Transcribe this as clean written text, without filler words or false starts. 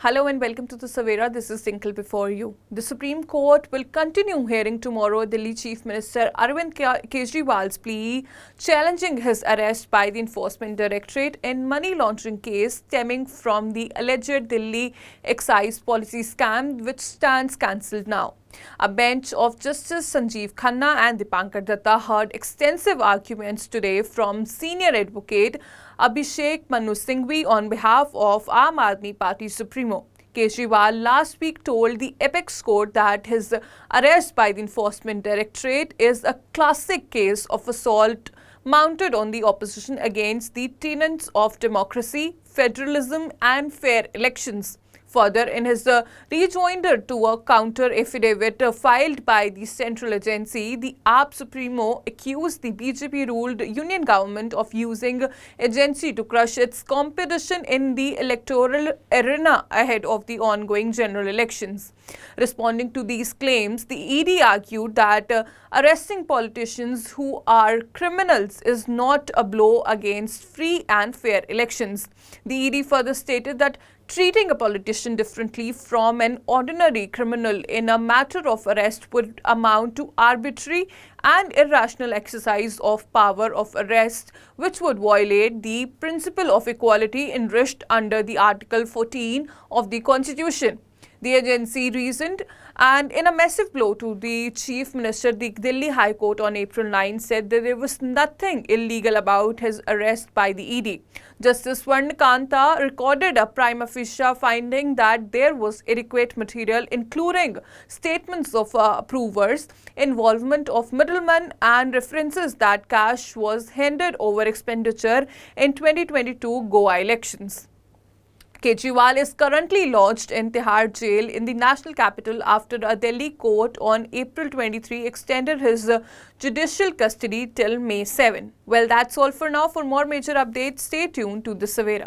Hello and welcome to the Savera. This is Tinkle before you. The Supreme Court will continue hearing tomorrow Delhi Chief Minister Arvind Kejriwal's plea challenging his arrest by the Enforcement Directorate in money laundering case stemming from the alleged Delhi excise policy scam, which stands cancelled now. A bench of Justice Sanjeev Khanna and Dipankar Datta heard extensive arguments today from senior advocate Abhishek Manu Singhvi on behalf of Aam Aadmi Party Supremo. Kejriwal last week told the Apex Court that his arrest by the Enforcement Directorate is a classic case of assault mounted on the opposition against the tenets of democracy, federalism and fair elections. Further, in his rejoinder to a counter affidavit filed by the central agency, the AAP Supremo accused the BJP-ruled union government of using agency to crush its competition in the electoral arena ahead of the ongoing general elections. Responding to these claims, the ED argued that arresting politicians who are criminals is not a blow against free and fair elections. The ED further stated that treating a politician differently from an ordinary criminal in a matter of arrest would amount to arbitrary and irrational exercise of power of arrest, which would violate the principle of equality enshrined under the Article 14 of the Constitution. The agency reasoned, and in a massive blow to the Chief Minister, the Delhi High Court on April 9 said that there was nothing illegal about his arrest by the ED. Justice Swarnakanta recorded a prima facie finding that there was adequate material, including statements of approvers, involvement of middlemen, and references that cash was handed over expenditure in 2022 Goa elections. Kejriwal is currently lodged in Tihar jail in the national capital after a Delhi court on April 23 extended his judicial custody till May 7. Well, that's all for now. For more major updates, stay tuned to the Savera.